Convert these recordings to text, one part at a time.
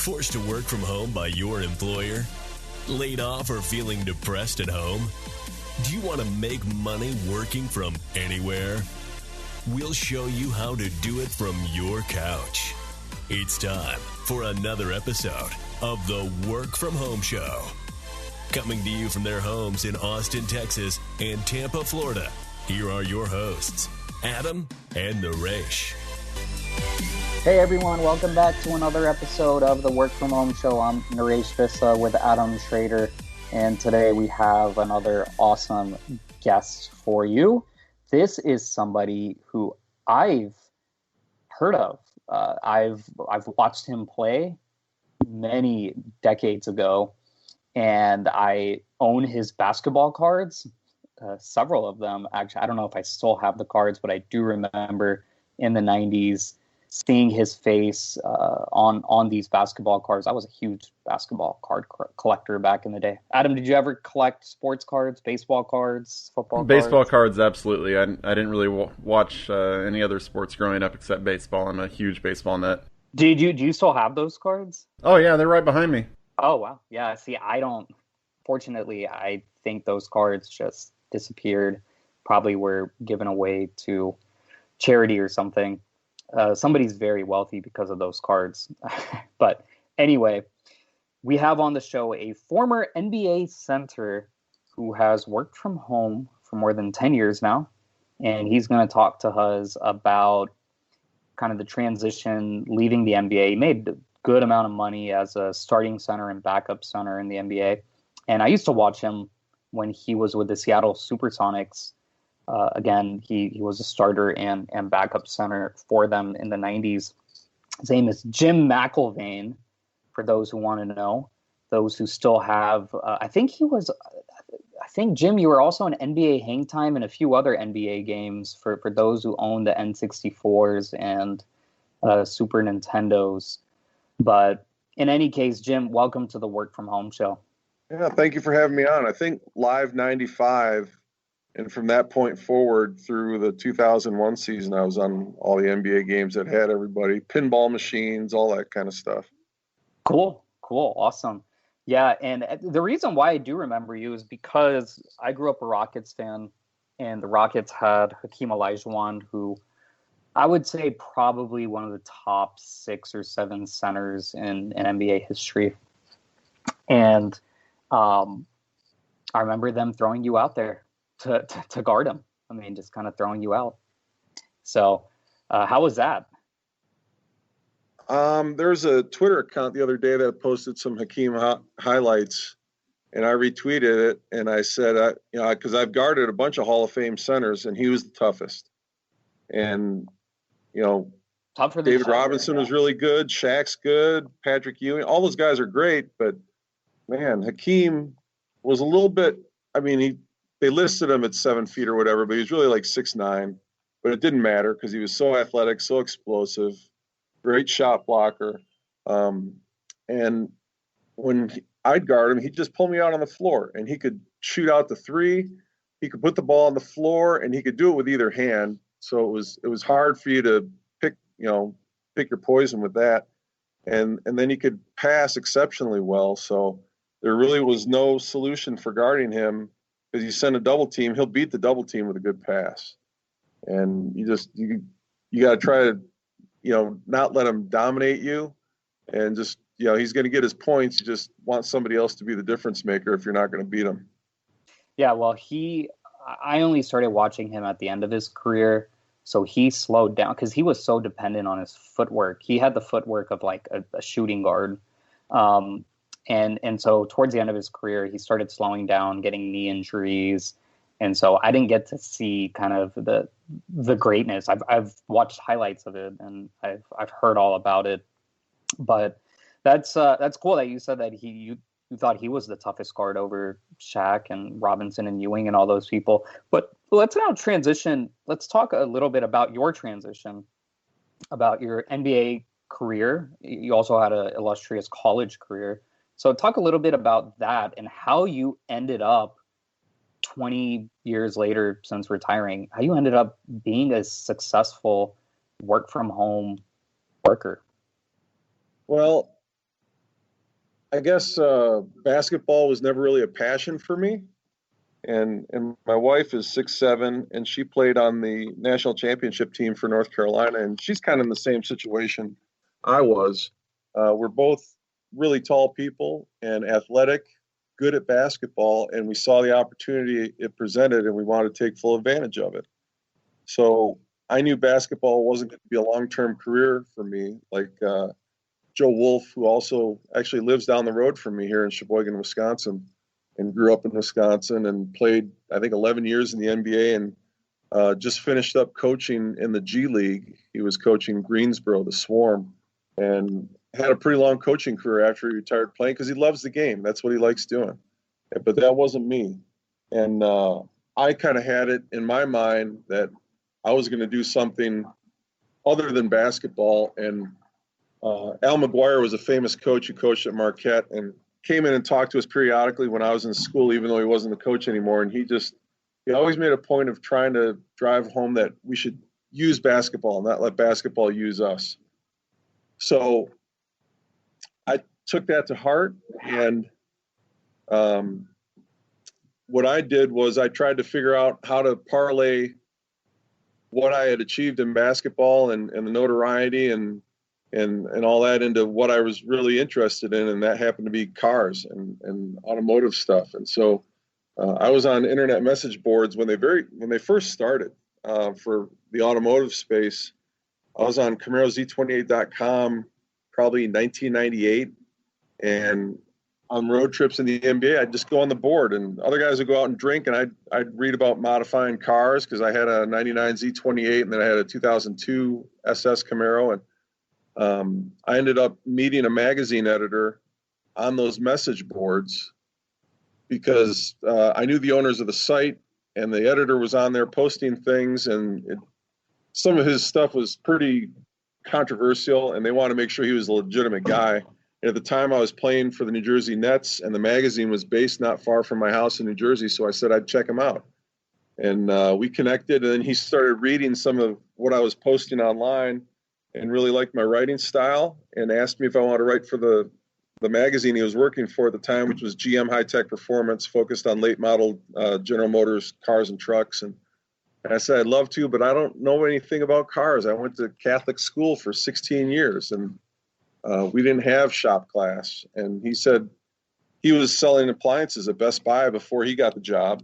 Forced to work from home by your employer? Laid off or feeling depressed at home? Do you want to make money working from anywhere? We'll show you how to do it from your couch. It's time for another episode of the Work From Home Show. Coming to you from their homes in Austin, Texas and Tampa, Florida, here are your hosts, Adam and Naresh. Hey everyone, welcome back to another episode of the Work From Home Show. I'm Naresh Vissa with Adam Schrader, and today we have another awesome guest for you. This is somebody who I've heard of. I've watched him play many decades ago, and I own his basketball cards, several of them. Actually, I don't know if I still have the cards, but I do remember in the 90s seeing his face on these basketball cards. I was a huge basketball card collector back in the day. Adam, did you ever collect sports cards, baseball cards, football cards? Baseball cards, absolutely. I didn't really watch any other sports growing up except baseball. I'm a huge baseball nut. Do you still have those cards? Oh, yeah, they're right behind me. Oh, wow. Yeah, see, I don't. Fortunately, I think those cards just disappeared. Probably were given away to charity or something. Somebody's very wealthy because of those cards. But anyway, we have on the show a former NBA center who has worked from home for more than 10 years now. And he's going to talk to us about kind of the transition, leaving the NBA. He made a good amount of money as a starting center and backup center in the NBA. And I used to watch him when he was with the Seattle Supersonics. Again, he was a starter and backup center for them in the 90s. His name is Jim McIlvaine, for those who want to know. Those who still have, I think, Jim, you were also an NBA Hang Time and a few other NBA games for those who own the N64s and Super Nintendos. But in any case, Jim, welcome to the Work From Home Show. Yeah, thank you for having me on. I think Live 95, and from that point forward through the 2001 season, I was on all the NBA games that had everybody, pinball machines, all that kind of stuff. Cool, awesome. Yeah, and the reason why I do remember you is because I grew up a Rockets fan, and the Rockets had Hakeem Olajuwon, who I would say probably one of the top 6 or 7 centers in NBA history. And I remember them throwing you out there to guard him. I mean, just kind of throwing you out. So how was that? There's a Twitter account the other day that posted some Hakeem highlights, and I retweeted it, and I said, because I've guarded a bunch of Hall of Fame centers, and he was the toughest. And, tougher than David Shaq, Robinson was really good, Shaq's good, Patrick Ewing, all those guys are great, but, man, Hakeem was a little bit, they listed him at 7 feet or whatever, but he was really like 6'9", but it didn't matter because he was so athletic, so explosive, great shot blocker. And when I'd guard him, he'd just pull me out on the floor, and he could shoot out the 3. He could put the ball on the floor, and he could do it with either hand. So it was hard for you to pick your poison with that. And then he could pass exceptionally well. So there really was no solution for guarding him. Because you send a double team, he'll beat the double team with a good pass. And you got to try to, not let him dominate you. And just, he's going to get his points. You just want somebody else to be the difference maker if you're not going to beat him. Yeah, well, I only started watching him at the end of his career. So he slowed down because he was so dependent on his footwork. He had the footwork of like a shooting guard. And so towards the end of his career, he started slowing down, getting knee injuries. And so I didn't get to see kind of the greatness. I've watched highlights of it, and I've heard all about it. But that's cool that you said that you thought he was the toughest guard over Shaq and Robinson and Ewing and all those people. But let's now transition. Let's talk a little bit about your transition, about your NBA career. You also had an illustrious college career. So talk a little bit about that and how you ended up 20 years later since retiring, how you ended up being a successful work from home worker. Well, I guess basketball was never really a passion for me. And my wife is 6'7", and she played on the national championship team for North Carolina, and she's kind of in the same situation I was. We're both really tall people and athletic, good at basketball, and we saw the opportunity it presented, and we wanted to take full advantage of it. So I knew basketball wasn't going to be a long-term career for me, like Joe Wolf, who also actually lives down the road from me here in Sheboygan, Wisconsin, and grew up in Wisconsin and played, I think, 11 years in the NBA and just finished up coaching in the G League. He was coaching Greensboro, the Swarm, and had a pretty long coaching career after he retired playing because he loves the game. That's what he likes doing. But that wasn't me. And I kind of had it in my mind that I was going to do something other than basketball. And Al McGuire was a famous coach who coached at Marquette and came in and talked to us periodically when I was in school, even though he wasn't the coach anymore. And he always made a point of trying to drive home that we should use basketball, not let basketball use us. So I took that to heart. And what I did was I tried to figure out how to parlay what I had achieved in basketball and the notoriety and all that into what I was really interested in, and that happened to be cars and automotive stuff. And so I was on internet message boards when they first started for the automotive space. I was on CamaroZ28.com probably 1998, and on road trips in the NBA, I'd just go on the board, and other guys would go out and drink, and I'd read about modifying cars because I had a 99 Z28, and then I had a 2002 SS Camaro, and I ended up meeting a magazine editor on those message boards because I knew the owners of the site, and the editor was on there posting things, and some of his stuff was pretty controversial, and they wanted to make sure he was a legitimate guy. And at the time, I was playing for the New Jersey Nets, and the magazine was based not far from my house in New Jersey, so I said I'd check him out. And we connected, and then he started reading some of what I was posting online and really liked my writing style and asked me if I wanted to write for the magazine he was working for at the time, which was GM High Tech Performance, focused on late model General Motors cars and trucks. And I said, I'd love to, but I don't know anything about cars. I went to Catholic school for 16 years, and we didn't have shop class. And he said he was selling appliances at Best Buy before he got the job.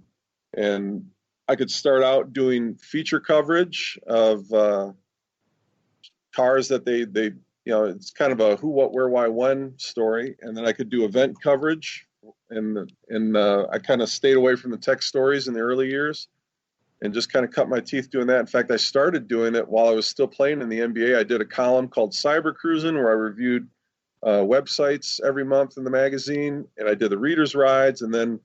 And I could start out doing feature coverage of cars that they it's kind of a who, what, where, why, when story. And then I could do event coverage. And I kind of stayed away from the tech stories in the early years and just kind of cut my teeth doing that. In fact, I started doing it while I was still playing in the NBA. I did a column called Cyber Cruising where I reviewed websites every month in the magazine, and I did the readers' rides. And then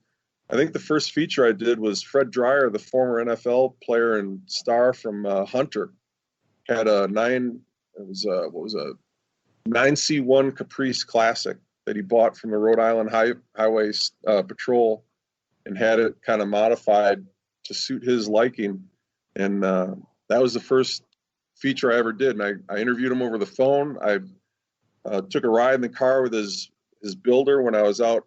I think the first feature I did was Fred Dreyer, the former NFL player and star from Hunter, had a 9C1 Caprice Classic that he bought from the Rhode Island Highway Patrol and had it kind of modified to suit his liking. And that was the first feature I ever did. And I interviewed him over the phone. I took a ride in the car with his builder when I was out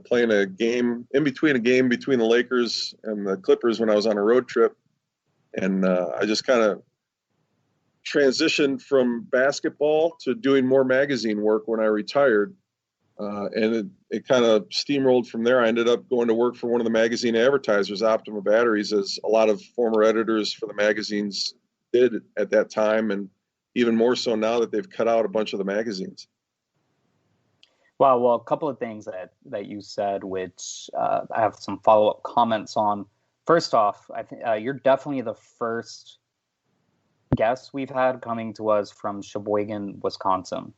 playing a game, in between a game between the Lakers and the Clippers when I was on a road trip. And I just kind of transitioned from basketball to doing more magazine work when I retired. And it kind of steamrolled from there. I ended up going to work for one of the magazine advertisers, Optima Batteries, as a lot of former editors for the magazines did at that time, and even more so now that they've cut out a bunch of the magazines. Wow. Well, a couple of things that you said, which I have some follow-up comments on. First off, I think you're definitely the first guest we've had coming to us from Sheboygan, Wisconsin.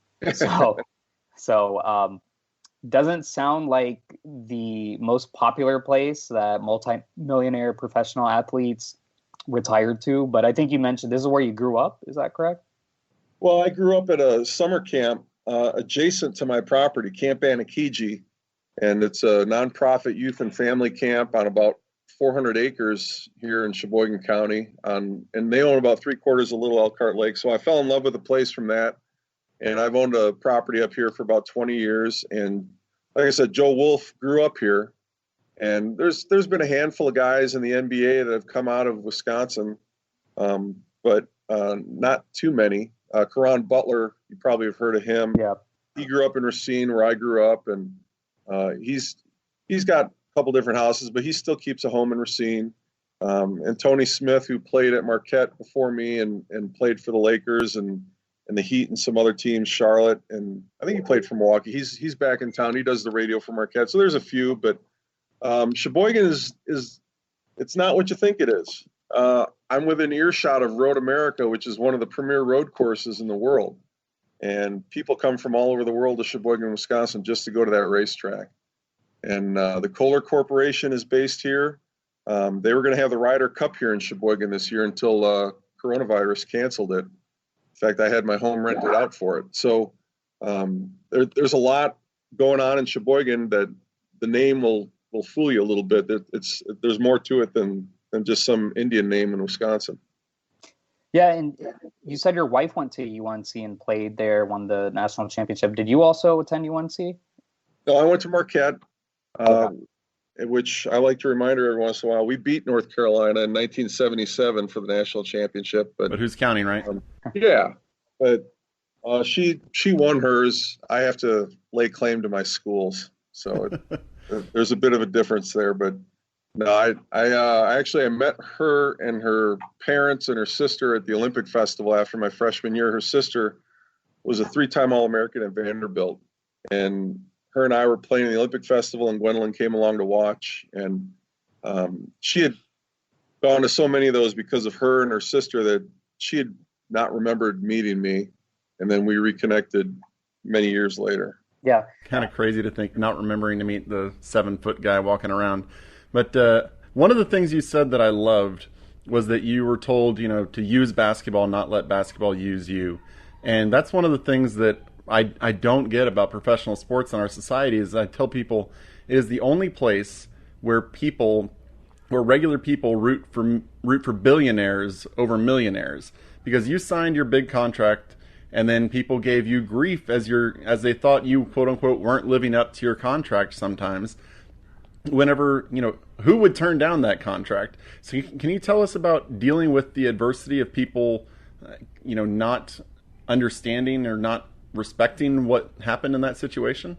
So doesn't sound like the most popular place that multi-millionaire professional athletes retired to, but I think you mentioned this is where you grew up. Is that correct? Well, I grew up at a summer camp adjacent to my property, Camp Anakiji, and it's a nonprofit youth and family camp on about 400 acres here in Sheboygan County, and they own about 3/4 of Little Elkhart Lake. So I fell in love with the place from that. And I've owned a property up here for about 20 years and like I said, Joe Wolf grew up here, and there's been a handful of guys in the NBA that have come out of Wisconsin, but not too many. Caron Butler, you probably have heard of him. Yeah. He grew up in Racine, where I grew up, and he's got a couple different houses, but he still keeps a home in Racine. And Tony Smith, who played at Marquette before me and played for the Lakers and the Heat and some other teams, Charlotte, and I think he played for Milwaukee. He's back in town. He does the radio for Marquette. So there's a few, but Sheboygan is it's not what you think it is. I'm within earshot of Road America, which is one of the premier road courses in the world. And people come from all over the world to Sheboygan, Wisconsin, just to go to that racetrack. And the Kohler Corporation is based here. They were going to have the Ryder Cup here in Sheboygan this year until coronavirus canceled it. In fact, I had my home rented out for it. So there's a lot going on in Sheboygan that the name will fool you a little bit. There's more to it than just some Indian name in Wisconsin. Yeah, and you said your wife went to UNC and played there, won the national championship. Did you also attend UNC? No, I went to Marquette, which I like to remind her every once in a while. We beat North Carolina in 1977 for the national championship. But who's counting, right? Yeah, but she won hers. I have to lay claim to my schools, so there's a bit of a difference there. But no, I met her and her parents and her sister at the Olympic Festival after my freshman year. Her sister was a 3-time All-American at Vanderbilt, and her and I were playing in the Olympic Festival, and Gwendolyn came along to watch. And she had gone to so many of those because of her and her sister that she had not remembered meeting me. And then we reconnected many years later. Yeah. Kind of crazy to think not remembering to meet the 7-foot guy walking around. But one of the things you said that I loved was that you were told, to use basketball, not let basketball use you. And that's one of the things that I don't get about professional sports in our society is I tell people it is the only place where regular people root for billionaires over millionaires, because you signed your big contract and then people gave you grief as they thought you quote unquote weren't living up to your contract sometimes. Whenever, who would turn down that contract? So can you tell us about dealing with the adversity of people, not understanding or not respecting what happened in that situation?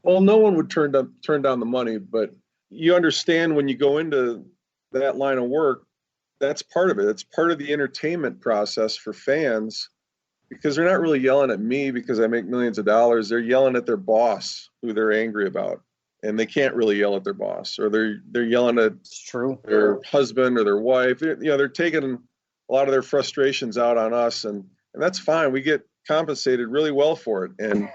Well, no one would turn down the money, but you understand when you go into that line of work, that's part of it. It's part of the entertainment process for fans, because they're not really yelling at me because I make millions of dollars. They're yelling at their boss, who they're angry about. And they can't really yell at their boss, or they're yelling at their husband or their wife. They're taking a lot of their frustrations out on us, and that's fine. We get compensated really well for it. And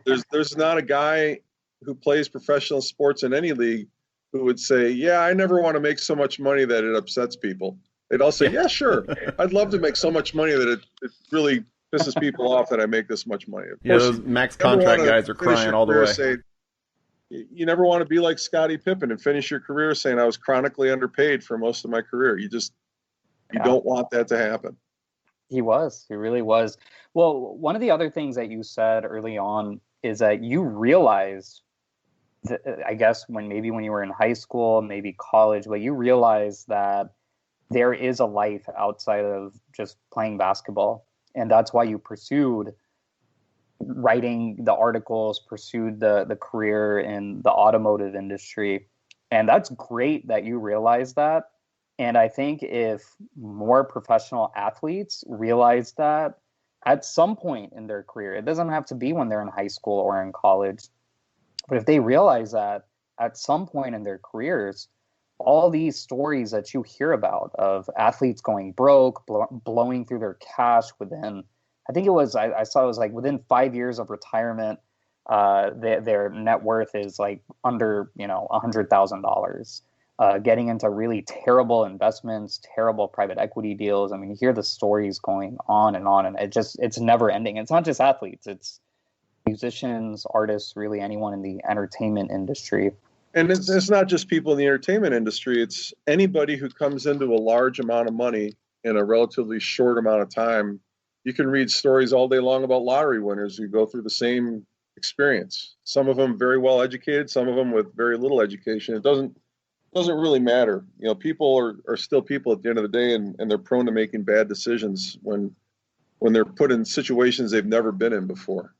there's not a guy who plays professional sports in any league who would say, yeah, I never want to make so much money that it upsets people. They'd all say, yeah, sure. I'd love to make so much money that it really pisses people off that I make this much money. Of course, those max contract guys are crying all the way. You never want to be like Scottie Pippen and finish your career saying I was chronically underpaid for most of my career. You don't want that to happen. He really was. Well, one of the other things that you said early on is that you realized, I guess when you were in high school, maybe college, but you realized that there is a life outside of just playing basketball. And that's why you pursued writing the articles, pursued the career in the automotive industry. And that's great that you realize that. And I think if more professional athletes realize that at some point in their career, it doesn't have to be when they're in high school or in college, but if they realize that at some point in their careers, all these stories that you hear about of athletes going broke, blowing through their cash within, I think it was, I saw it was like within 5 years of retirement, their net worth is like under, $100,000. Getting into really terrible investments, terrible private equity deals. I mean, you hear the stories going on, and it's never ending. It's not just athletes, it's musicians, artists, really anyone in the entertainment industry. And it's not just people in the entertainment industry. It's anybody who comes into a large amount of money in a relatively short amount of time. You can read stories all day long about lottery winners who go through the same experience. Some of them very well educated, some of them with very little education. It doesn't really matter. You know, people are still people at the end of the day, and they're prone to making bad decisions when they're put in situations they've never been in before.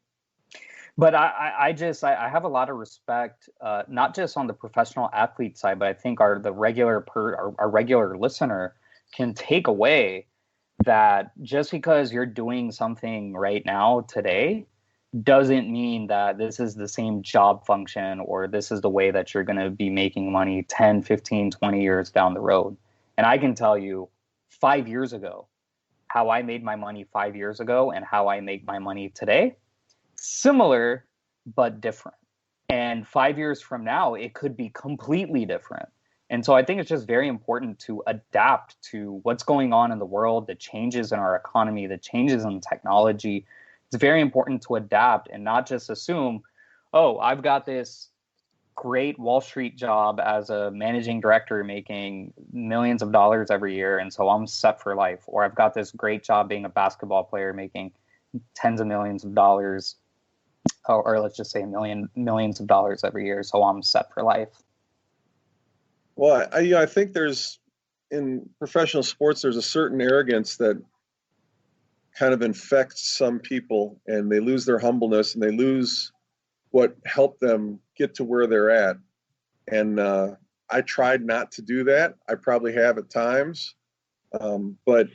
But I have a lot of respect, not just on the professional athlete side, but I think our regular listener can take away that just because you're doing something right now today doesn't mean that this is the same job function or this is the way that you're going to be making money 10, 15, 20 years down the road. And I can tell you 5 years ago, how I made my money 5 years ago and how I make my money today, similar but different. And 5 years from now, it could be completely different. And so I think it's just very important to adapt to what's going on in the world, the changes in our economy, the changes in technology. It's very important to adapt and not just assume, oh, I've got this great Wall Street job as a managing director making millions of dollars every year, and so I'm set for life. Or I've got this great job being a basketball player making tens of millions of dollars, or let's just say millions of dollars every year, so I'm set for life. Well, I think there's, in professional sports, there's a certain arrogance that kind of infects some people, and they lose their humbleness and they lose what helped them get to where they're at. And I tried not to do that. I probably have at times. But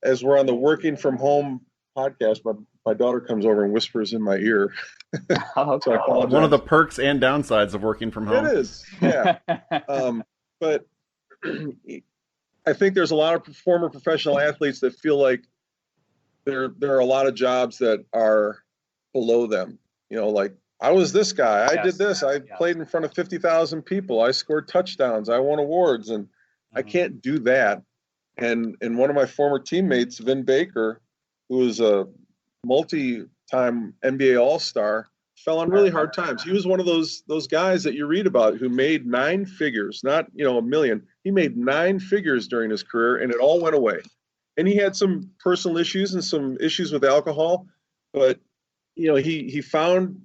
as we're on the working from home podcast, my daughter comes over and whispers in my ear. So I apologize. One of the perks and downsides of working from home. It is, yeah. But I think there's a lot of former professional athletes that feel like there are a lot of jobs that are below them. You know, like, I was this guy. I did this. I played in front of 50,000 people. I scored touchdowns. I won awards, and I can't do that. And one of my former teammates, Vin Baker, who was a multi-time NBA All-Star, fell on really hard times. He was one of those guys that you read about who made 9 figures, not, a million. He made 9 figures during his career, and it all went away. And he had some personal issues and some issues with alcohol, but he found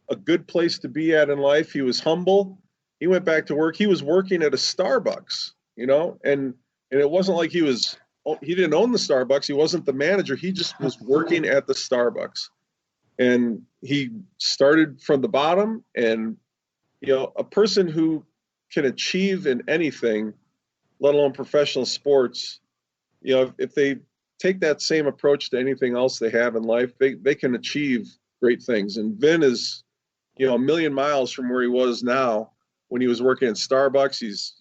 a good place to be at in life. He was humble. He went back to work. He was working at a Starbucks, and it wasn't like he didn't own the Starbucks. He wasn't the manager. He just was working at the Starbucks. And he started from the bottom. And, a person who can achieve in anything, let alone professional sports, if they take that same approach to anything else they have in life, they can achieve great things. And Vin is, a million miles from where he was now when he was working at Starbucks. He's,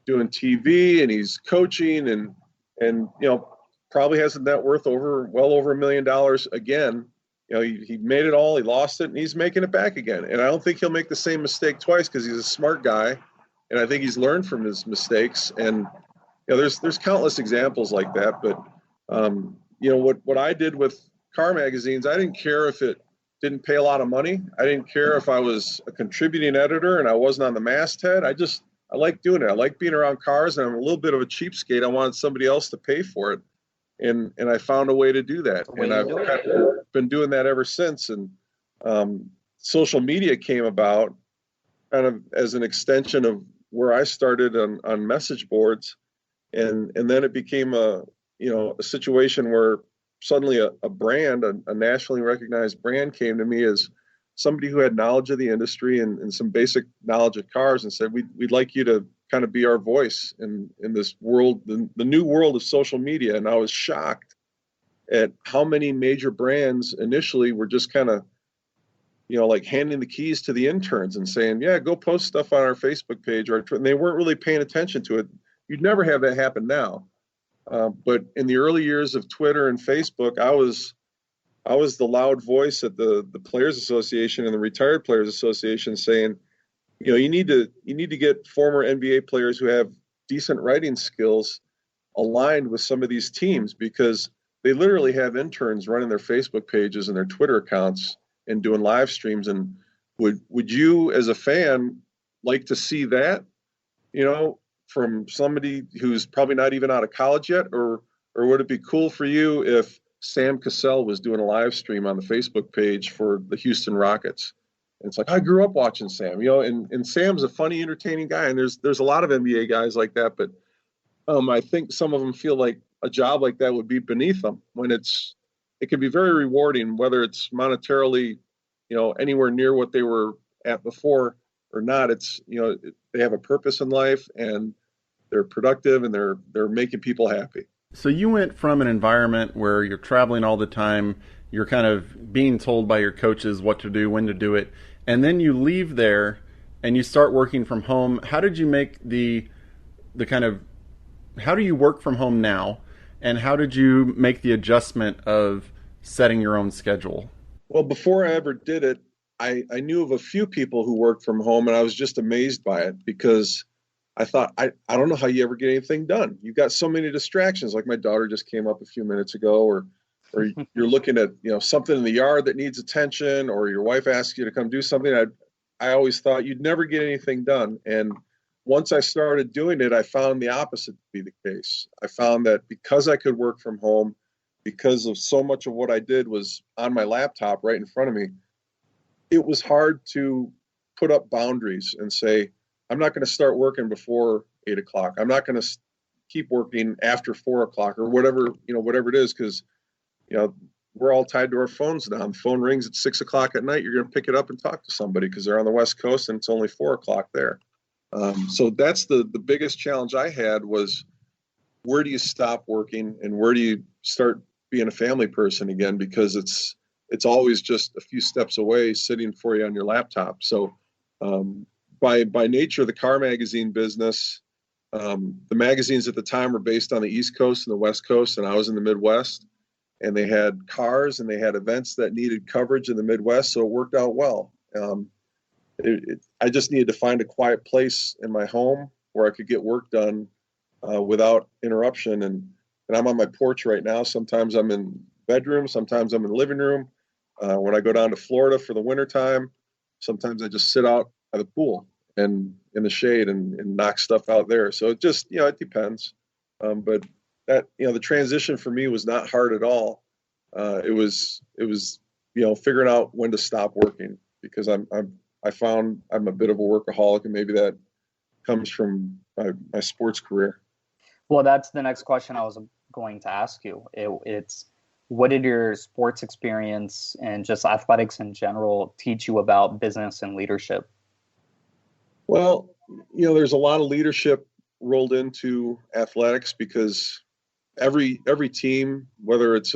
doing TV, and he's coaching, and probably has a net worth well over $1 million again. He made it all, he lost it, and he's making it back again. And I don't think he'll make the same mistake twice, because he's a smart guy, and I think he's learned from his mistakes. And there's countless examples like that. But what I did with car magazines, I didn't care if it didn't pay a lot of money. I didn't care if I was a contributing editor and I wasn't on the masthead. I like doing it. I like being around cars, and I'm a little bit of a cheapskate. I wanted somebody else to pay for it. And I found a way to do that. And I've been doing that ever since. And social media came about kind of as an extension of where I started on message boards. And then it became a situation where suddenly a brand, a nationally recognized brand, came to me as somebody who had knowledge of the industry and some basic knowledge of cars, and said, we'd like you to kind of be our voice in this world, the new world of social media. And I was shocked at how many major brands initially were just kind of, like handing the keys to the interns and saying, yeah, go post stuff on our Facebook page, and they weren't really paying attention to it. You'd never have that happen now. But in the early years of Twitter and Facebook, I was the loud voice at the Players Association and the Retired Players Association, saying, you need to get former NBA players who have decent writing skills aligned with some of these teams, because they literally have interns running their Facebook pages and their Twitter accounts and doing live streams. And would you, as a fan, like to see that, from somebody who's probably not even out of college yet? Or would it be cool for you if Sam Cassell was doing a live stream on the Facebook page for the Houston Rockets. And it's like, I grew up watching Sam, and Sam's a funny, entertaining guy. And there's a lot of NBA guys like that, but I think some of them feel like a job like that would be beneath them when it can be very rewarding, whether it's monetarily, anywhere near what they were at before or not. It's, they have a purpose in life and they're productive and they're making people happy. So you went from an environment where you're traveling all the time, you're kind of being told by your coaches what to do, when to do it, and then you leave there and you start working from home. How did you make how do you work from home now, and how did you make the adjustment of setting your own schedule? Well, before I ever did it, I knew of a few people who worked from home, and I was just amazed by it because I thought, I don't know how you ever get anything done. You've got so many distractions. Like my daughter just came up a few minutes ago, or you're looking at, something in the yard that needs attention, or your wife asks you to come do something. I always thought you'd never get anything done. And once I started doing it, I found the opposite to be the case. I found that because I could work from home, because of so much of what I did was on my laptop right in front of me, it was hard to put up boundaries and say, I'm not going to start working before 8 o'clock. I'm not going to keep working after 4 o'clock or whatever it is. Cause we're all tied to our phones now. The phone rings at 6 o'clock at night. You're going to pick it up and talk to somebody because they're on the West Coast and it's only 4 o'clock there. So that's the biggest challenge I had was, where do you stop working and where do you start being a family person again? Because it's always just a few steps away sitting for you on your laptop. So, by nature of the car magazine business, the magazines at the time were based on the East Coast and the West Coast, and I was in the Midwest, and they had cars and they had events that needed coverage in the Midwest. So it worked out well. I just needed to find a quiet place in my home where I could get work done without interruption. And I'm on my porch right now. Sometimes I'm in bedroom, sometimes I'm in the living room. When I go down to Florida for the wintertime, sometimes I just sit out at the pool and in the shade and knock stuff out there. So it just, it depends. But that, the transition for me was not hard at all. It was, figuring out when to stop working because I found I'm a bit of a workaholic, and maybe that comes from my sports career. Well, that's the next question I was going to ask you. It's what did your sports experience and just athletics in general teach you about business and leadership? Well, there's a lot of leadership rolled into athletics because every team, whether it's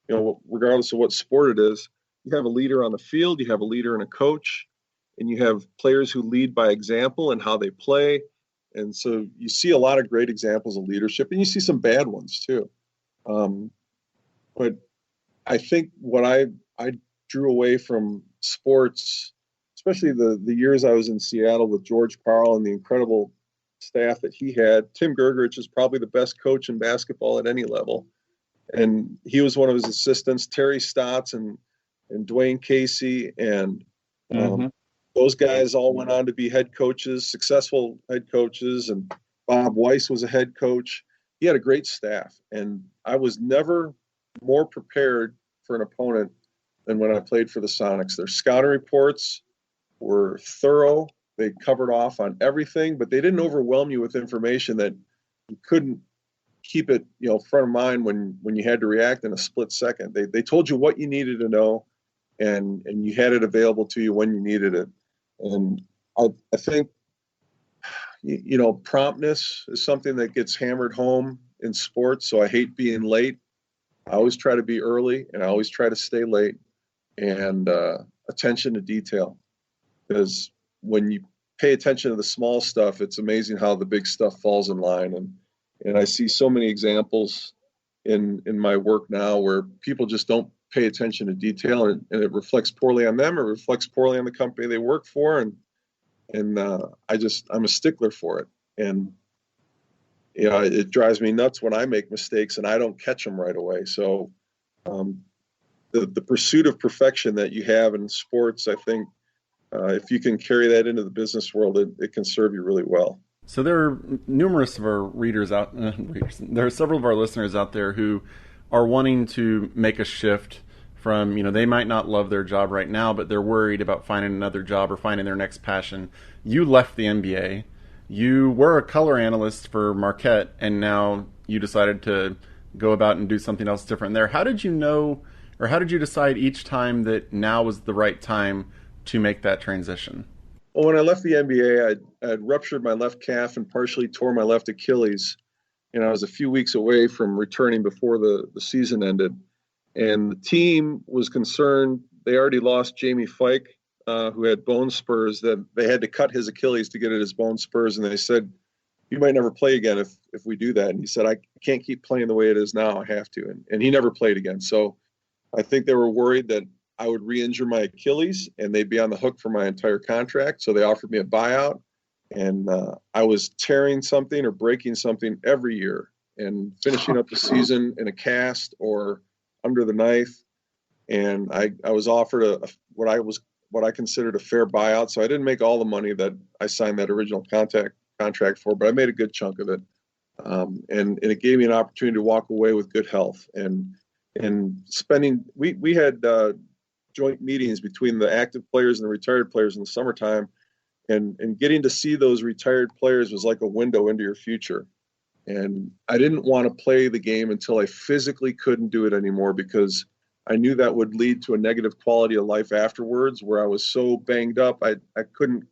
regardless of what sport it is, you have a leader on the field, you have a leader and a coach, and you have players who lead by example and how they play. And so you see a lot of great examples of leadership, and you see some bad ones too. But I think what I drew away from sports, especially the years I was in Seattle with George Karl and the incredible staff that he had. Tim Gergerich is probably the best coach in basketball at any level. And he was one of his assistants, Terry Stotts and Dwayne Casey. And those guys all went on to be head coaches, successful head coaches. And Bob Weiss was a head coach. He had a great staff. And I was never more prepared for an opponent than when I played for the Sonics. Their scouting reports were thorough. They covered off on everything, but they didn't overwhelm you with information that you couldn't keep it, front of mind when you had to react in a split second. They told you what you needed to know, and you had it available to you when you needed it. And I think, promptness is something that gets hammered home in sports. So I hate being late. I always try to be early, and I always try to stay late, and attention to detail. Because when you pay attention to the small stuff, it's amazing how the big stuff falls in line. And I see so many examples in my work now where people just don't pay attention to detail, and it reflects poorly on them, or reflects poorly on the company they work for. And I'm a stickler for it. And, it drives me nuts when I make mistakes and I don't catch them right away. So the pursuit of perfection that you have in sports, I think, if you can carry that into the business world, it can serve you really well. So there are numerous of our readers there are several of our listeners out there who are wanting to make a shift from, they might not love their job right now, but they're worried about finding another job or finding their next passion. You left the NBA. You were a color analyst for Marquette, and now you decided to go about and do something else different there. How did you know, or how did you decide each time that now was the right time to make that transition? Well, when I left the NBA, I'd ruptured my left calf and partially tore my left Achilles. And I was a few weeks away from returning before the season ended. And the team was concerned. They already lost Jamie Fike, who had bone spurs, that they had to cut his Achilles to get at his bone spurs. And they said, you might never play again if we do that. And he said, I can't keep playing the way it is now. I have to. And he never played again. So I think they were worried that I would re-injure my Achilles and they'd be on the hook for my entire contract. So they offered me a buyout. And I was tearing something or breaking something every year and finishing up the season in a cast or under the knife. And I was offered what I considered a fair buyout. So I didn't make all the money that I signed that original contract for, but I made a good chunk of it. And it gave me an opportunity to walk away with good health and spending. We had joint meetings between the active players and the retired players in the summertime. And getting to see those retired players was like a window into your future. And I didn't want to play the game until I physically couldn't do it anymore, because I knew that would lead to a negative quality of life afterwards, where I was so banged up, I couldn't,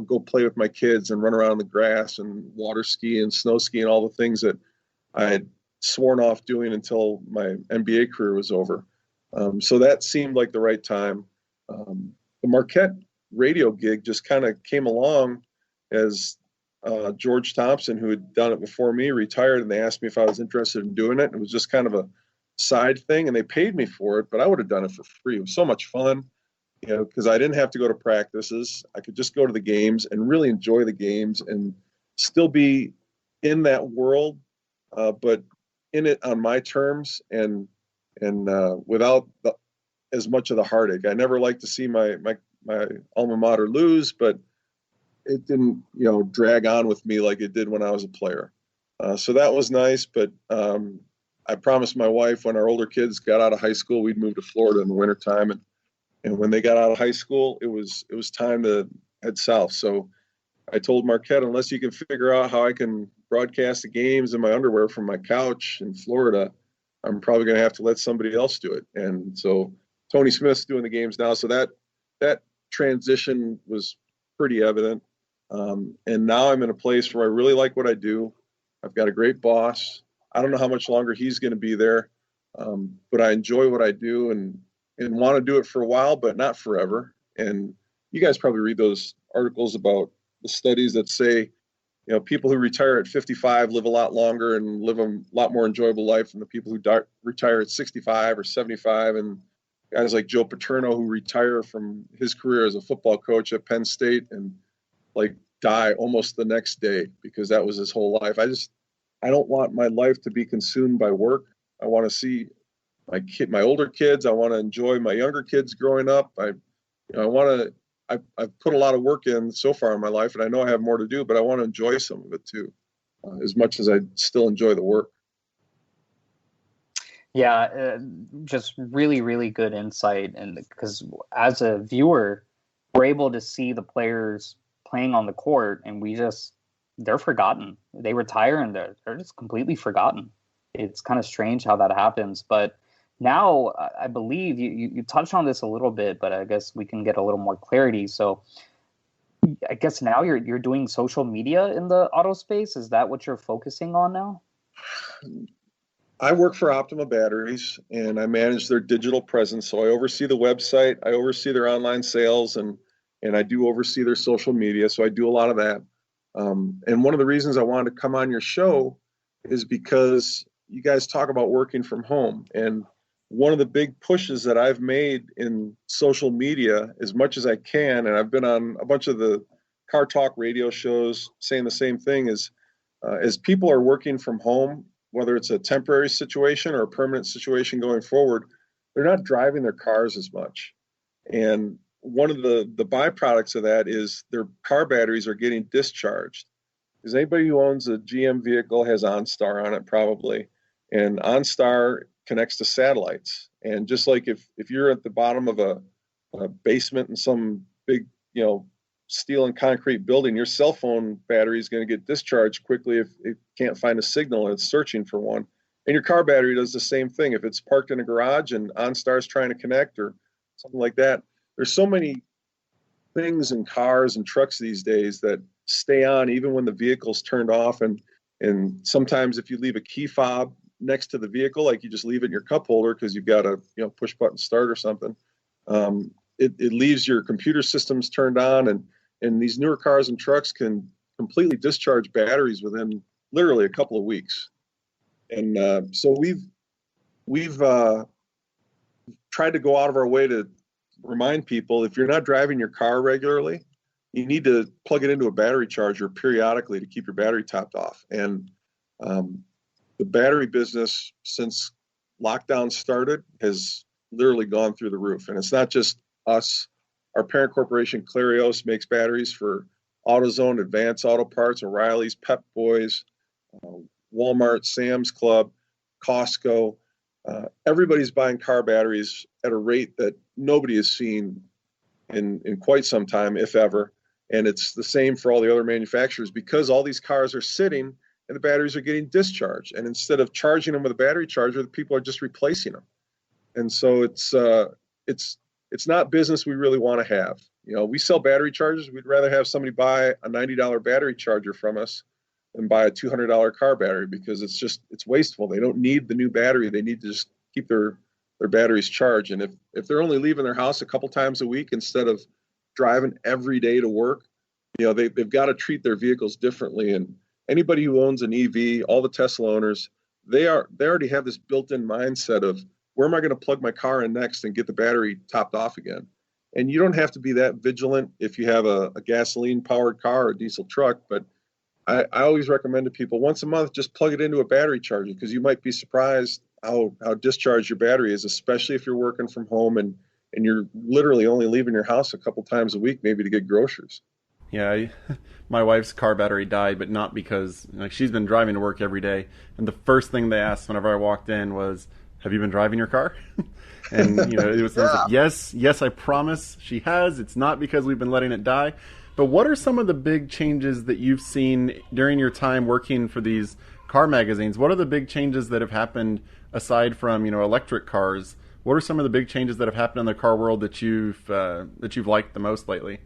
go play with my kids and run around in the grass and water ski and snow ski and all the things that I had sworn off doing until my NBA career was over. So that seemed like the right time. The Marquette radio gig just kind of came along as George Thompson, who had done it before me, retired, and they asked me if I was interested in doing it. It was just kind of a side thing, and they paid me for it, but I would have done it for free. It was so much fun, because I didn't have to go to practices. I could just go to the games and really enjoy the games and still be in that world, but in it on my terms and without as much of the heartache. I never liked to see my alma mater lose, but it didn't, drag on with me like it did when I was a player. So that was nice. But I promised my wife when our older kids got out of high school, we'd move to Florida in the wintertime. And when they got out of high school, it was time to head south. So I told Marquette, unless you can figure out how I can broadcast the games in my underwear from my couch in Florida, I'm probably going to have to let somebody else do it. And so Tony Smith's doing the games now. So that transition was pretty evident. And now I'm in a place where I really like what I do. I've got a great boss. I don't know how much longer he's going to be there, but I enjoy what I do and want to do it for a while, but not forever. And you guys probably read those articles about the studies that say, people who retire at 55 live a lot longer and live a lot more enjoyable life than the people who retire at 65 or 75. And guys like Joe Paterno, who retire from his career as a football coach at Penn State and die almost the next day because that was his whole life. I don't want my life to be consumed by work. I want to see my older kids. I want to enjoy my younger kids growing up. I've put a lot of work in so far in my life, and I know I have more to do, but I want to enjoy some of it too, as much as I still enjoy the work. Yeah, just really, really good insight. And because as a viewer, we're able to see the players playing on the court, and they're forgotten. They retire and they're just completely forgotten. It's kind of strange how that happens. But now I believe you touched on this a little bit, but I guess we can get a little more clarity. So I guess now you're doing social media in the auto space. Is that what you're focusing on now? I work for Optima Batteries and I manage their digital presence. So I oversee the website, I oversee their online sales, and I do oversee their social media. So I do a lot of that. And one of the reasons I wanted to come on your show is because you guys talk about working from home. And one of the big pushes that I've made in social media as much as I can, and I've been on a bunch of the car talk radio shows saying the same thing, is as people are working from home, whether it's a temporary situation or a permanent situation going forward, they're not driving their cars as much. And one of the byproducts of that is their car batteries are getting discharged. Because anybody who owns a GM vehicle has OnStar on it probably. And OnStar connects to satellites. And just like if you're at the bottom of a basement in some big, steel and concrete building, your cell phone battery is going to get discharged quickly if it can't find a signal and it's searching for one. And your car battery does the same thing. If it's parked in a garage and OnStar's trying to connect or something like that, there's so many things in cars and trucks these days that stay on even when the vehicle's turned off. And sometimes if you leave a key fob next to the vehicle, like you just leave it in your cup holder because you've got a push button start or something, it leaves your computer systems turned on. And these newer cars and trucks can completely discharge batteries within literally a couple of weeks. And so we've tried to go out of our way to remind people, if you're not driving your car regularly, you need to plug it into a battery charger periodically to keep your battery topped off. And the battery business, since lockdown started, has literally gone through the roof. And it's not just us. Our parent corporation, Clarios, makes batteries for AutoZone, Advance Auto Parts, O'Reilly's, Pep Boys, Walmart, Sam's Club, Costco. Everybody's buying car batteries at a rate that nobody has seen in quite some time, if ever. And it's the same for all the other manufacturers, because all these cars are sitting and the batteries are getting discharged. And instead of charging them with a battery charger, the people are just replacing them. And so it's not business we really want to have. We sell battery chargers. We'd rather have somebody buy a $90 battery charger from us than buy a $200 car battery, because it's wasteful. They don't need the new battery. They need to just keep their batteries charged. And if they're only leaving their house a couple times a week instead of driving every day to work, they've got to treat their vehicles differently. And anybody who owns an EV, all the Tesla owners, they already have this built-in mindset of, where am I going to plug my car in next and get the battery topped off again? And you don't have to be that vigilant if you have a gasoline-powered car or a diesel truck, but I always recommend to people, once a month, just plug it into a battery charger, because you might be surprised how discharged your battery is, especially if you're working from home and you're literally only leaving your house a couple times a week, maybe to get groceries. Yeah, my wife's car battery died, but not because she's been driving to work every day. And the first thing they asked whenever I walked in was, "Have you been driving your car?" And it was like, yes, I promise she has. It's not because we've been letting it die. But what are some of the big changes that you've seen during your time working for these car magazines? What are the big changes that have happened aside from electric cars? What are some of the big changes that have happened in the car world that you've liked the most lately?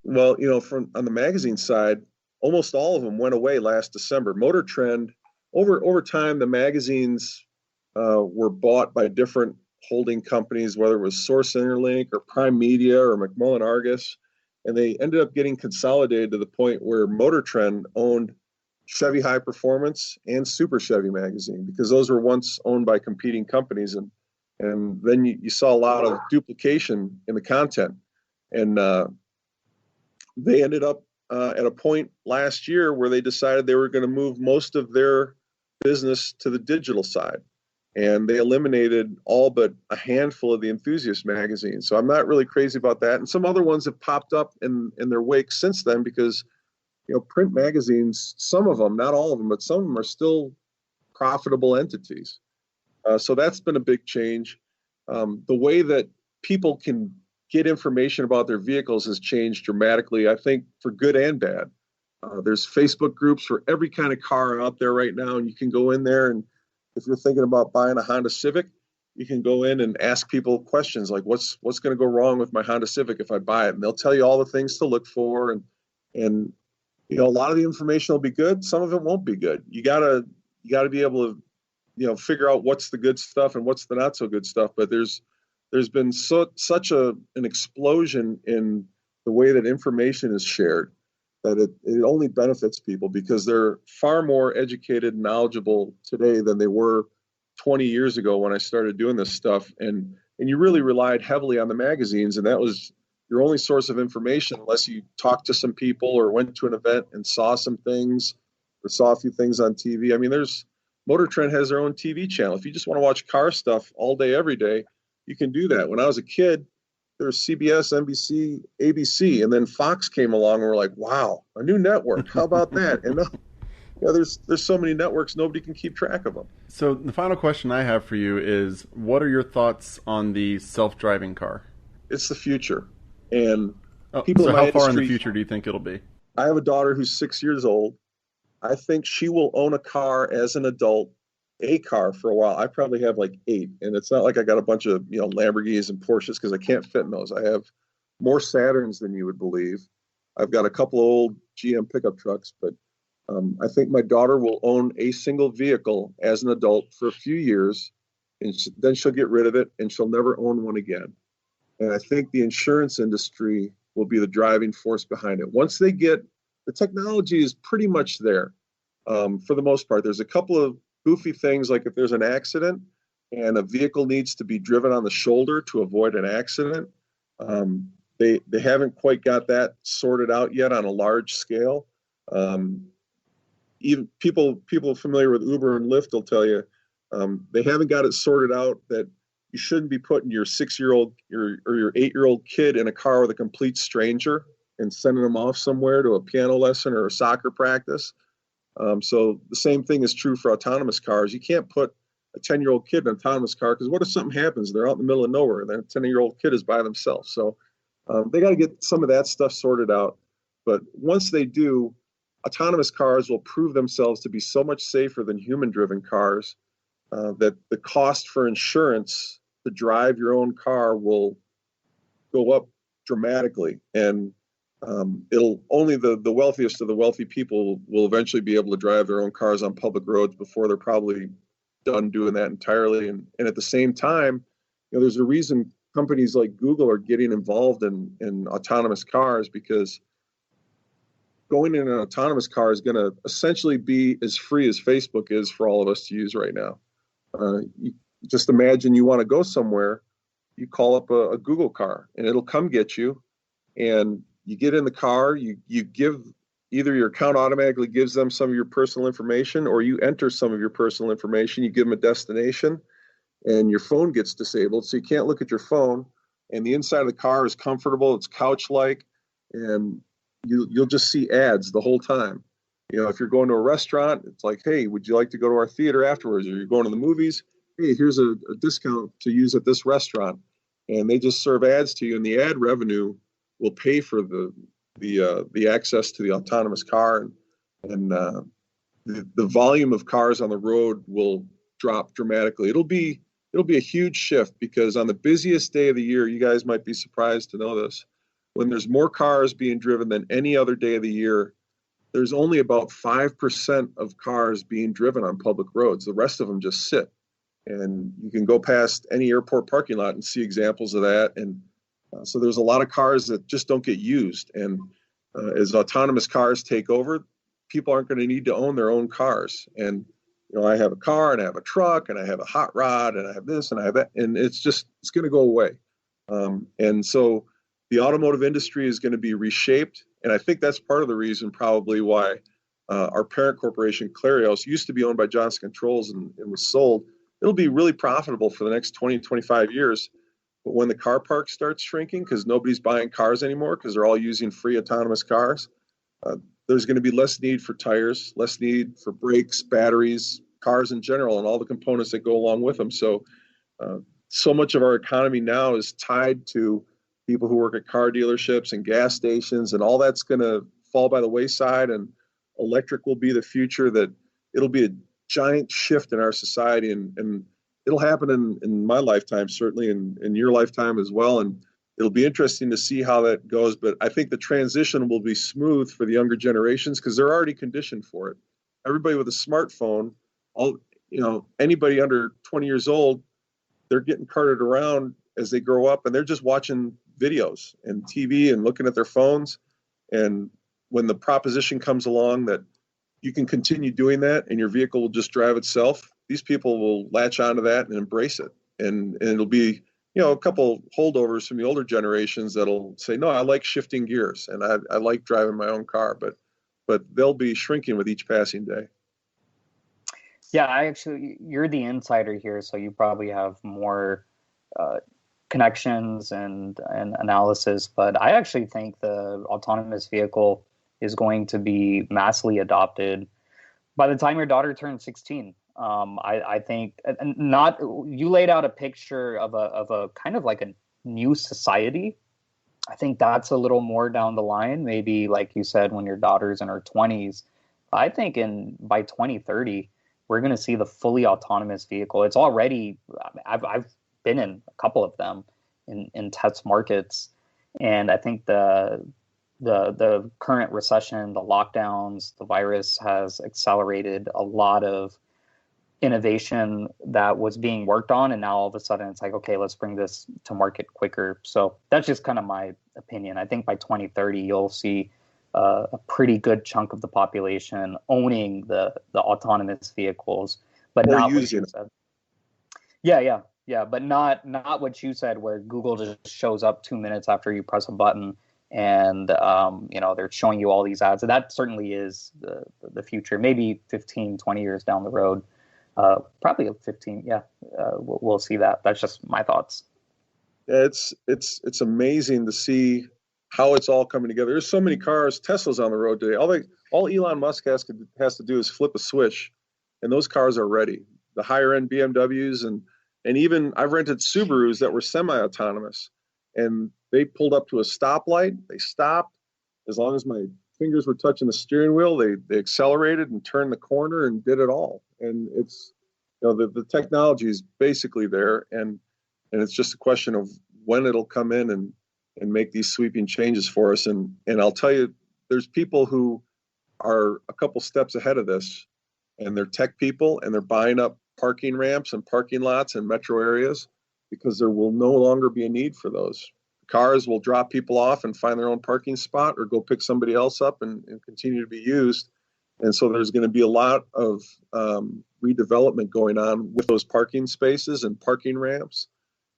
Well, on the magazine side, almost all of them went away last December. Motor Trend, over time, the magazines were bought by different holding companies, whether it was Source Interlink or Prime Media or McMullen Argus, and they ended up getting consolidated to the point where Motor Trend owned Chevy High Performance and Super Chevy magazine, because those were once owned by competing companies, and then you saw a lot of duplication in the content, and they ended up at a point last year where they decided they were going to move most of their business to the digital side. And they eliminated all but a handful of the enthusiast magazines. So I'm not really crazy about that. And some other ones have popped up in their wake since then, because, print magazines, some of them, not all of them, but some of them are still profitable entities. So that's been a big change. The way that people can get information about their vehicles has changed dramatically, I think, for good and bad. There's Facebook groups for every kind of car out there right now, and you can go in there, and if you're thinking about buying a Honda Civic, you can go in and ask people questions like, what's going to go wrong with my Honda Civic if I buy it? And they'll tell you all the things to look for. And a lot of the information will be good. Some of it won't be good. You gotta be able to, figure out what's the good stuff and what's the not so good stuff. But there's been such an explosion in the way that information is shared that it only benefits people, because they're far more educated and knowledgeable today than they were 20 years ago when I started doing this stuff. And you really relied heavily on the magazines, and that was your only source of information, unless you talked to some people or went to an event and saw some things or saw a few things on TV. I mean, Motor Trend has their own TV channel. If you just want to watch car stuff all day, every day, you can do that. When I was a kid, there was CBS, NBC, ABC, and then Fox came along and we're like, wow, a new network. How about that? And Yeah, there's so many networks, nobody can keep track of them. So the final question I have for you is, what are your thoughts on the self-driving car? It's the future. And so how far in the future do you think it'll be? I have a daughter who's 6 years old. I think she will own a car as an adult, a car for a while. I probably have like 8. And it's not like I got a bunch of, Lamborghinis and Porsches, because I can't fit in those. I have more Saturns than you would believe. I've got a couple of old GM pickup trucks, but I think my daughter will own a single vehicle as an adult for a few years, and then she'll get rid of it, and she'll never own one again. And I think the insurance industry will be the driving force behind it. Once they get, the technology is pretty much there for the most part. There's a couple of goofy things, like if there's an accident and a vehicle needs to be driven on the shoulder to avoid an accident, they haven't quite got that sorted out yet on a large scale. Even people familiar with Uber and Lyft will tell you they haven't got it sorted out that you shouldn't be putting your 6-year-old or your 8-year-old kid in a car with a complete stranger and sending them off somewhere to a piano lesson or a soccer practice. So the same thing is true for autonomous cars. You can't put a 10-year-old kid in an autonomous car, because what if something happens? They're out in the middle of nowhere, and then a 10-year-old kid is by themselves. So they got to get some of that stuff sorted out. But once they do, autonomous cars will prove themselves to be so much safer than human-driven cars that the cost for insurance to drive your own car will go up dramatically. And it'll only the wealthiest of the wealthy people will eventually be able to drive their own cars on public roads before they're probably done doing that entirely. And at the same time, there's a reason companies like Google are getting involved in autonomous cars, because going in an autonomous car is going to essentially be as free as Facebook is for all of us to use right now. You just imagine you want to go somewhere, you call up a Google car and it'll come get you, and you get in the car, you give, either your account automatically gives them some of your personal information, or you enter some of your personal information, you give them a destination, and your phone gets disabled, so you can't look at your phone, and the inside of the car is comfortable, it's couch-like, and you'll just see ads the whole time. If you're going to a restaurant, it's like, hey, would you like to go to our theater afterwards? Or you're going to the movies, hey, here's a discount to use at this restaurant. And they just serve ads to you, and the ad revenue will pay for the access to the autonomous car, and the volume of cars on the road will drop dramatically. It'll be a huge shift, because on the busiest day of the year, you guys might be surprised to know this, when there's more cars being driven than any other day of the year, there's only about 5% of cars being driven on public roads. The rest of them just sit. And you can go past any airport parking lot and see examples of that. And so there's a lot of cars that just don't get used. And as autonomous cars take over, people aren't going to need to own their own cars. And I have a car, and I have a truck, and I have a hot rod, and I have this, and I have that. And it's going to go away. And so the automotive industry is going to be reshaped. And I think that's part of the reason probably why our parent corporation, Clarios, used to be owned by Johnson Controls and was sold. It'll be really profitable for the next 20, 25 years. But when the car park starts shrinking, because nobody's buying cars anymore, because they're all using free autonomous cars, there's going to be less need for tires, less need for brakes, batteries, cars in general, and all the components that go along with them. So much of our economy now is tied to people who work at car dealerships and gas stations, and all that's going to fall by the wayside, and electric will be the future. That it'll be a giant shift in our society, and it'll happen in my lifetime, certainly in your lifetime as well. And it'll be interesting to see how that goes. But I think the transition will be smooth for the younger generations, because they're already conditioned for it. Everybody with a smartphone, anybody under 20 years old, they're getting carted around as they grow up, and they're just watching videos and TV and looking at their phones. And when the proposition comes along that you can continue doing that and your vehicle will just drive itself, these people will latch onto that and embrace it. And it'll be, a couple holdovers from the older generations that'll say, no, I like shifting gears and I like driving my own car, but they'll be shrinking with each passing day. Yeah, you're the insider here, so you probably have more connections and analysis, but I actually think the autonomous vehicle is going to be massively adopted By the time your daughter turns 16, I think not. You laid out a picture of a kind of like a new society. I think that's a little more down the line. Maybe like you said, when your daughter's in her 20s. I think by 2030, we're going to see the fully autonomous vehicle. It's already. I've been in a couple of them in test markets, and I think the current recession, the lockdowns, the virus has accelerated a lot of innovation that was being worked on. And now all of a sudden it's like, okay, let's bring this to market quicker. So that's just kind of my opinion. I think by 2030, you'll see a pretty good chunk of the population owning the autonomous vehicles, but not what you said. Yeah. But not what you said, where Google just shows up 2 minutes after you press a button and they're showing you all these ads. So that certainly is the future, maybe 15, 20 years down the road. Probably 15. Yeah. We'll see that. That's just my thoughts. Yeah, it's amazing to see how it's all coming together. There's so many cars, Tesla's on the road today. All Elon Musk has to do is flip a switch, and those cars are ready. The higher end BMWs and even I've rented Subarus that were semi-autonomous, and they pulled up to a stoplight. They stopped. As long as my fingers were touching the steering wheel, they accelerated and turned the corner and did it all. And it's, the technology is basically there, and it's just a question of when it'll come in and make these sweeping changes for us. And I'll tell you, there's people who are a couple steps ahead of this, and they're tech people, and they're buying up parking ramps and parking lots in metro areas because there will no longer be a need for those. Cars will drop people off and find their own parking spot or go pick somebody else up and continue to be used. And so there's going to be a lot of redevelopment going on with those parking spaces and parking ramps.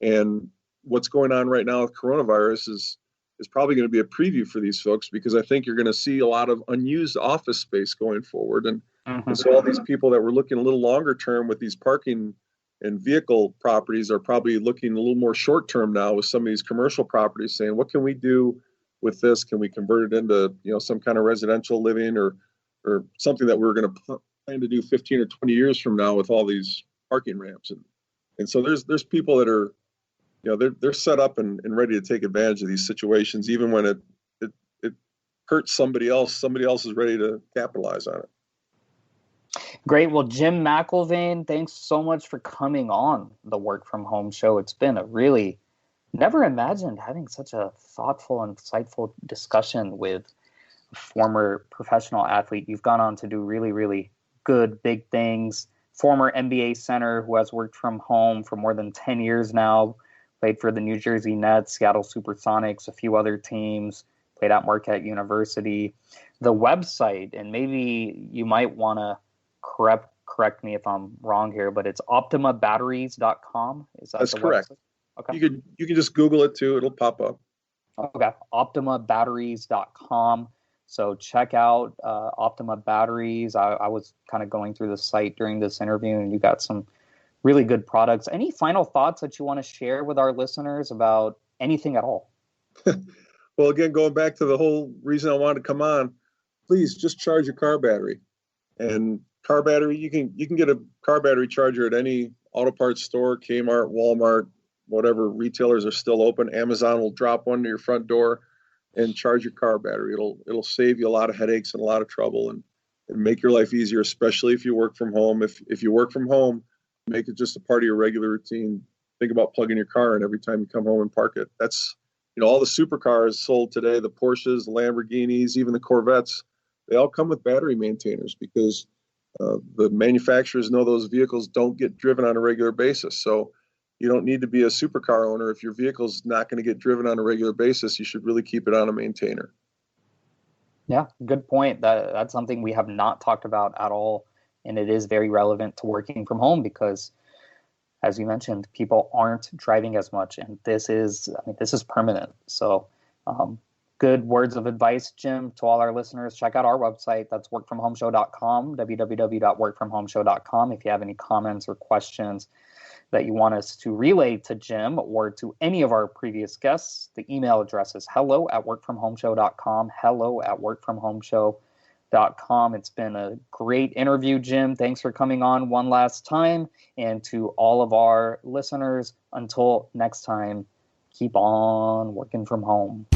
And what's going on right now with coronavirus is probably going to be a preview for these folks, because I think you're going to see a lot of unused office space going forward. And so all these people that were looking a little longer term with these parking and vehicle properties are probably looking a little more short term now with some of these commercial properties, saying, what can we do with this? Can we convert it into some kind of residential living or something that we're going to plan to do 15 or 20 years from now with all these parking ramps? And so there's people that are they're set up and ready to take advantage of these situations, even when it hurts somebody else. Somebody else is ready to capitalize on it. Great. Well, Jim McIlvaine, thanks so much for coming on the Work From Home show. It's been a really, never imagined having such a thoughtful and insightful discussion with a former professional athlete. You've gone on to do really, really good, big things. Former NBA center who has worked from home for more than 10 years now, played for the New Jersey Nets, Seattle Supersonics, a few other teams, played at Marquette University. The website, and maybe you might want to correct me if I'm wrong here, but it's optimabatteries.com. That's the correct. Website? Okay. You can just Google it too. It'll pop up. Okay. optimabatteries.com. So check out Optima Batteries. I was kind of going through the site during this interview, and you got some really good products. Any final thoughts that you want to share with our listeners about anything at all? Well, again, going back to the whole reason I wanted to come on, please just charge your car battery. And car battery, you can get a car battery charger at any auto parts store, Kmart, Walmart, whatever retailers are still open. Amazon will drop one to your front door and charge your car battery. It'll save you a lot of headaches and a lot of trouble and make your life easier, especially if you work from home. If you work from home, make it just a part of your regular routine. Think about plugging your car in every time you come home and park it. That's, all the supercars sold today, the Porsches, the Lamborghinis, even the Corvettes, they all come with battery maintainers because the manufacturers know those vehicles don't get driven on a regular basis. So you don't need to be a supercar owner. If your vehicle's not going to get driven on a regular basis, you should really keep it on a maintainer. Yeah, good point. That's something we have not talked about at all. And it is very relevant to working from home because, as you mentioned, people aren't driving as much. And this is permanent. So good words of advice, Jim, to all our listeners. Check out our website. That's workfromhomeshow.com, www.workfromhomeshow.com. If you have any comments or questions that you want us to relay to Jim or to any of our previous guests, the email address is hello@workfromhomeshow.com, hello@workfromhomeshow.com. StudyAbroad.com. It's been a great interview, Jim. Thanks for coming on one last time. And to all of our listeners, until next time, keep on working from home.